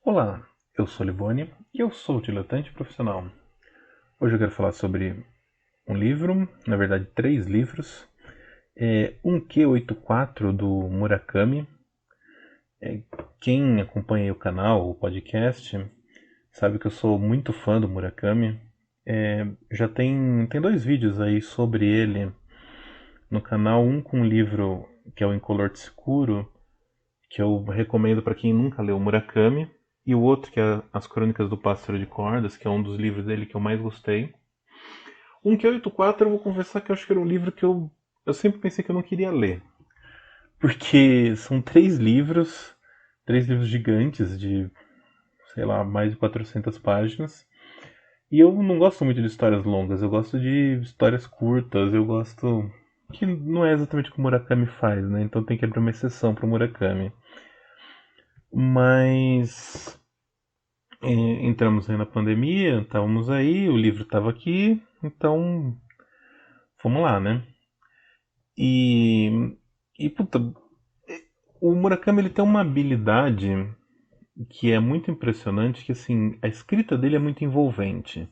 Olá, eu sou Liboni e eu sou diletante profissional. Hoje eu quero falar sobre um livro, na verdade três livros. Um Q84 do Murakami. Quem acompanha o canal, o podcast, sabe que eu sou muito fã do Murakami. Já tem dois vídeos aí sobre ele no canal, um com um livro que é o Incolor Escuro, que eu recomendo para quem nunca leu Murakami, e o outro que é As Crônicas do Pássaro de Cordas, que é um dos livros dele que eu mais gostei. Um que 84 eu vou confessar que eu acho que era um livro que eu sempre pensei que eu não queria ler, porque são três livros gigantes de, sei lá, mais de 400 páginas, e eu não gosto muito de histórias longas, eu gosto de histórias curtas, eu gosto que não é exatamente o que o Murakami faz, né? Então tem que abrir uma exceção para o Murakami. Mas entramos aí na pandemia, estávamos aí, o livro estava aqui, então vamos lá, né? E, puta, o Murakami ele tem uma habilidade que é muito impressionante, que assim, a escrita dele é muito envolvente.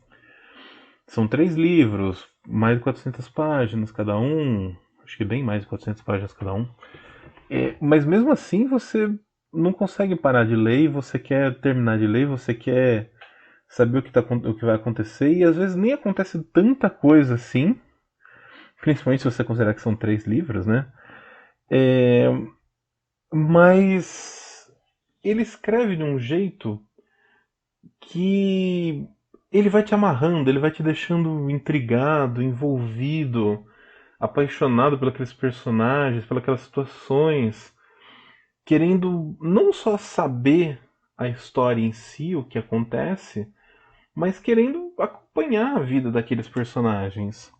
São três livros, mais de 400 páginas cada um, acho que bem mais de 400 páginas cada um. Mas mesmo assim você não consegue parar de ler, e você quer terminar de ler, você quer saber o que vai acontecer, e às vezes nem acontece tanta coisa assim, principalmente se você considerar que são três livros, né? É, mas ele escreve de um jeito que ele vai te amarrando, ele vai te deixando intrigado, envolvido, apaixonado por aqueles personagens, pelas situações, querendo não só saber a história em si, o que acontece, mas querendo acompanhar a vida daqueles personagens.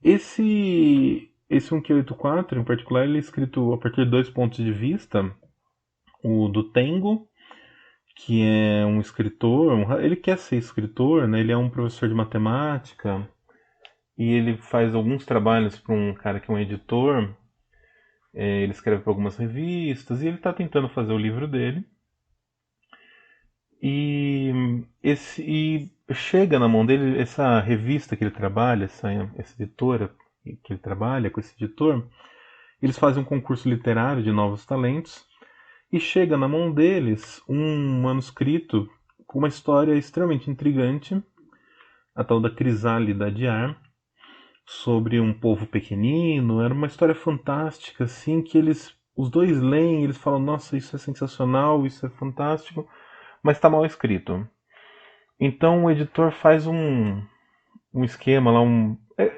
Esse 1Q84, em particular, ele é escrito a partir de dois pontos de vista. O do Tengo, que é um escritor, ele quer ser escritor, né? Ele é um professor de matemática e ele faz alguns trabalhos para um cara que é um editor. Ele escreve para algumas revistas e ele está tentando fazer o livro dele. E chega na mão dele essa revista que ele trabalha, essa editora que ele trabalha com esse editor. Eles fazem um concurso literário de novos talentos e chega na mão deles um manuscrito com uma história extremamente intrigante, a tal da Crisálida de Ar, sobre um povo pequenino. Era uma história fantástica, assim, que os dois leem, eles falam, nossa, isso é sensacional, isso é fantástico, mas está mal escrito. Então o editor faz um esquema lá,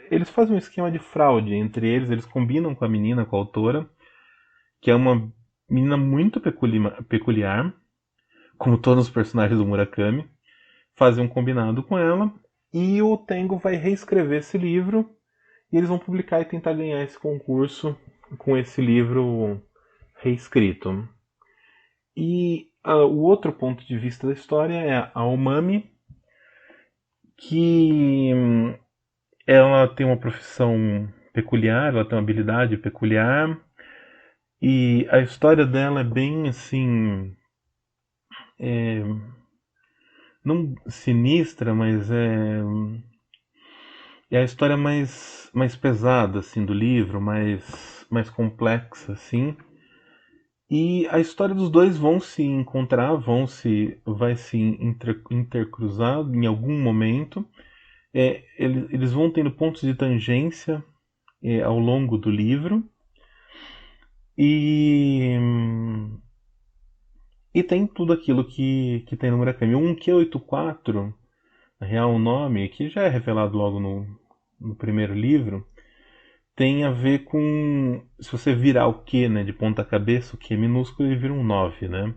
eles fazem um esquema de fraude entre eles combinam com a menina, com a autora, que é uma menina muito peculiar, como todos os personagens do Murakami, fazem um combinado com ela, e o Tengo vai reescrever esse livro, e eles vão publicar e tentar ganhar esse concurso com esse livro reescrito. E o outro ponto de vista da história é a Umami, que ela tem uma profissão peculiar, ela tem uma habilidade peculiar, e a história dela é bem assim, é, não sinistra, mas é a história mais pesada assim do livro, mais complexa assim. E a história dos dois vão se encontrar, vai se intercruzar em algum momento. Eles vão tendo pontos de tangência ao longo do livro. E, e tem tudo aquilo que tem no Murakami. O 1Q84, na real, o nome, que já é revelado logo no primeiro livro, tem a ver com. Se você virar o Q, né, de ponta cabeça, o Q minúsculo, ele vira um 9, né?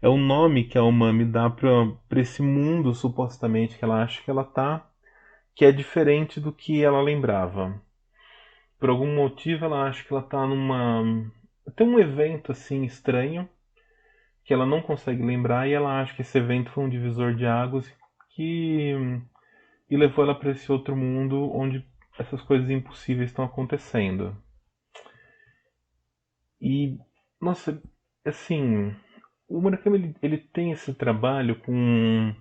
É o nome que a Umami dá para esse mundo, supostamente, que ela acha que ela tá, que é diferente do que ela lembrava. Por algum motivo, ela acha que ela tá numa. Tem um evento assim estranho que ela não consegue lembrar e ela acha que esse evento foi um divisor de águas que e levou ela para esse outro mundo onde essas coisas impossíveis estão acontecendo. E nossa, assim, o Murakami ele tem esse trabalho com.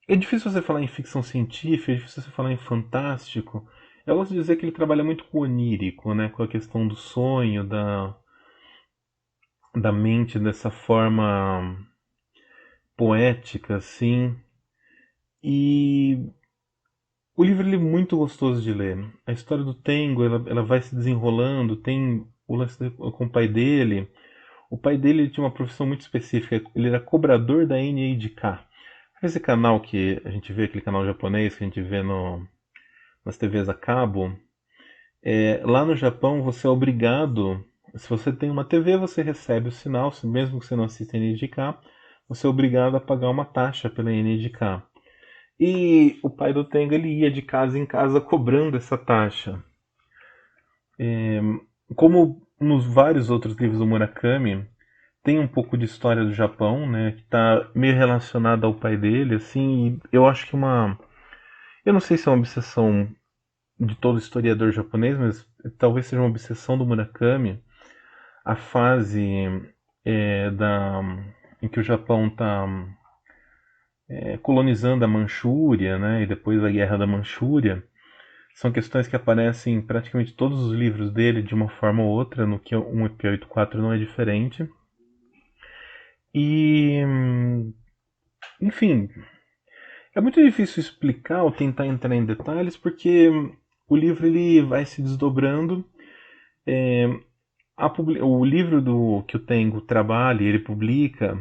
É difícil você falar em ficção científica, é difícil você falar em fantástico. Eu gosto de dizer que ele trabalha muito com o onírico, né? Com a questão do sonho, da mente dessa forma poética, assim. E o livro ele é muito gostoso de ler. A história do Tengo, ela vai se desenrolando, tem o lance com o pai dele. O pai dele ele tinha uma profissão muito específica, ele era cobrador da NADK. Esse canal que a gente vê, aquele canal japonês que a gente vê nas TVs a cabo, lá no Japão você é obrigado, se você tem uma TV, você recebe o sinal, mesmo que você não assista NADK, você é obrigado a pagar uma taxa pela NADK. E o pai do Tenga ele ia de casa em casa cobrando essa taxa. Como nos vários outros livros do Murakami, tem um pouco de história do Japão, né, que está meio relacionada ao pai dele, assim, e eu acho que eu não sei se é uma obsessão de todo historiador japonês, mas talvez seja uma obsessão do Murakami, a fase é, da, em que o Japão está colonizando a Manchúria, né, e depois a Guerra da Manchúria, são questões que aparecem em praticamente todos os livros dele, de uma forma ou outra, no que 1P84 não é diferente. E, enfim, é muito difícil explicar ou tentar entrar em detalhes, porque o livro ele vai se desdobrando. O livro que o Tengo trabalha, ele publica,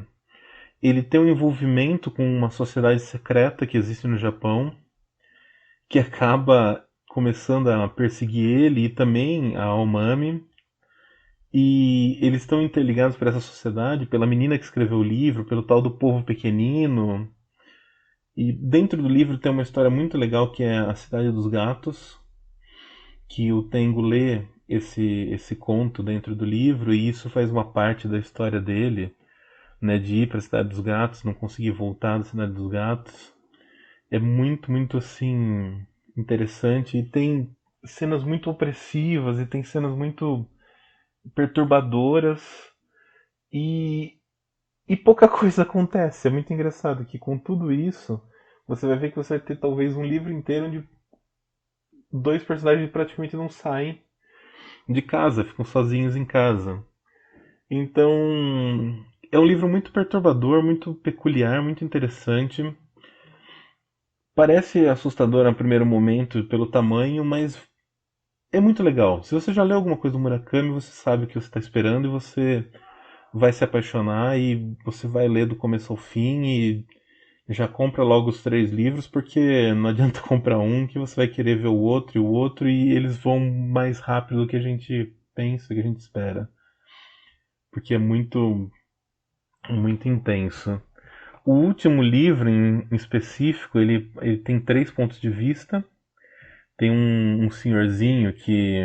ele tem um envolvimento com uma sociedade secreta que existe no Japão, que acaba começando a perseguir ele e também a Omami. E eles estão interligados por essa sociedade, pela menina que escreveu o livro, pelo tal do povo pequenino. E dentro do livro tem uma história muito legal que é A Cidade dos Gatos, que o Tengo lê esse conto dentro do livro e isso faz uma parte da história dele, né, de ir para a Cidade dos Gatos, não conseguir voltar da Cidade dos Gatos. É muito, muito assim interessante e tem cenas muito opressivas e tem cenas muito perturbadoras e, e pouca coisa acontece. É muito engraçado que com tudo isso você vai ver que você vai ter talvez um livro inteiro onde dois personagens praticamente não saem de casa, ficam sozinhos em casa. Então, é um livro muito perturbador, muito peculiar, muito interessante. Parece assustador no primeiro momento pelo tamanho, mas é muito legal. Se você já leu alguma coisa do Murakami, você sabe o que você está esperando e você vai se apaixonar e você vai ler do começo ao fim e já compra logo os 3 livros, porque não adianta comprar um que você vai querer ver o outro e eles vão mais rápido do que a gente pensa, que a gente espera. Porque é muito, muito intenso. O último livro, em específico, ele tem 3 pontos de vista. Tem um senhorzinho que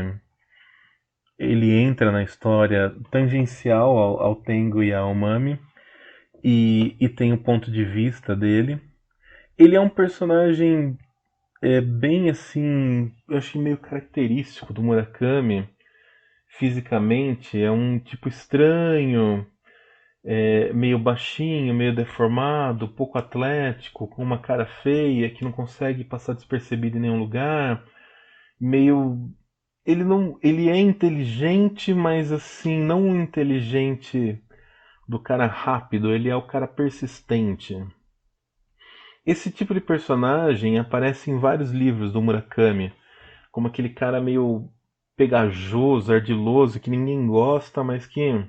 ele entra na história tangencial ao Tengo e ao Mami e tem o ponto de vista dele. Ele é um personagem bem assim, eu achei meio característico do Murakami fisicamente. É um tipo estranho, meio baixinho, meio deformado, pouco atlético, com uma cara feia que não consegue passar despercebido em nenhum lugar, meio ele não, ele é inteligente, mas assim, não um inteligente do cara rápido, ele é o cara persistente. Esse tipo de personagem aparece em vários livros do Murakami, como aquele cara meio pegajoso, ardiloso, que ninguém gosta, mas que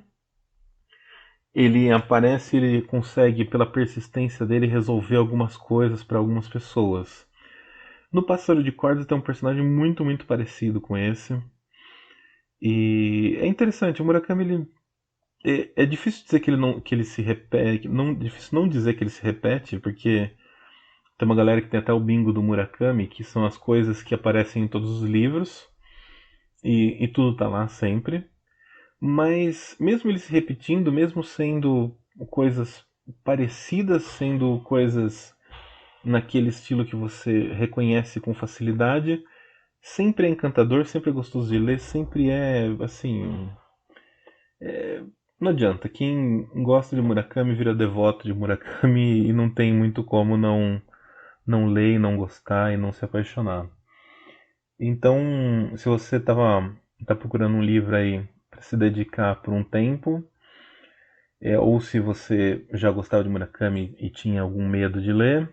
ele aparece, ele consegue, pela persistência dele, resolver algumas coisas para algumas pessoas. No Pássaro de Cordas tem um personagem muito, muito parecido com esse. E é interessante, o Murakami ele, é difícil dizer que ele se repete, não, difícil não dizer que ele se repete, porque tem uma galera que tem até o bingo do Murakami, que são as coisas que aparecem em todos os livros, e tudo tá lá sempre. Mas mesmo ele se repetindo, mesmo sendo coisas parecidas, sendo coisas naquele estilo que você reconhece com facilidade, sempre é encantador, sempre é gostoso de ler, sempre é assim, Não adianta, quem gosta de Murakami vira devoto de Murakami e não tem muito como não ler e não gostar e não se apaixonar. Então, se você tá procurando um livro aí para se dedicar por um tempo, ou se você já gostava de Murakami e tinha algum medo de ler,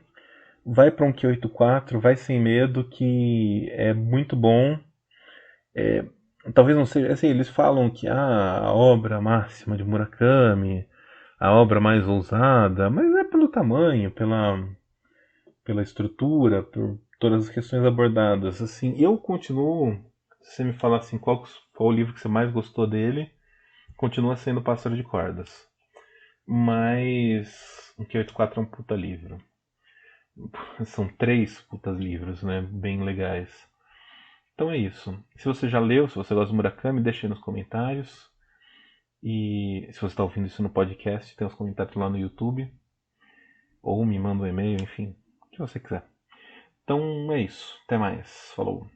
vai para um Q84, vai sem medo, que é muito bom. Talvez não seja, assim, eles falam que a obra máxima de Murakami, a obra mais ousada, mas é pelo tamanho, pela estrutura, por todas as questões abordadas. Assim, eu continuo, se você me falar assim, qual o livro que você mais gostou dele, continua sendo Pássaro de Cordas. Mas o Q84 é um puta livro. São três putas livros, né? Bem legais. Então é isso. Se você já leu, se você gosta do Murakami, deixe aí nos comentários. E se você está ouvindo isso no podcast, tem os comentários lá no YouTube. Ou me manda um e-mail, enfim, o que você quiser. Então é isso. Até mais. Falou.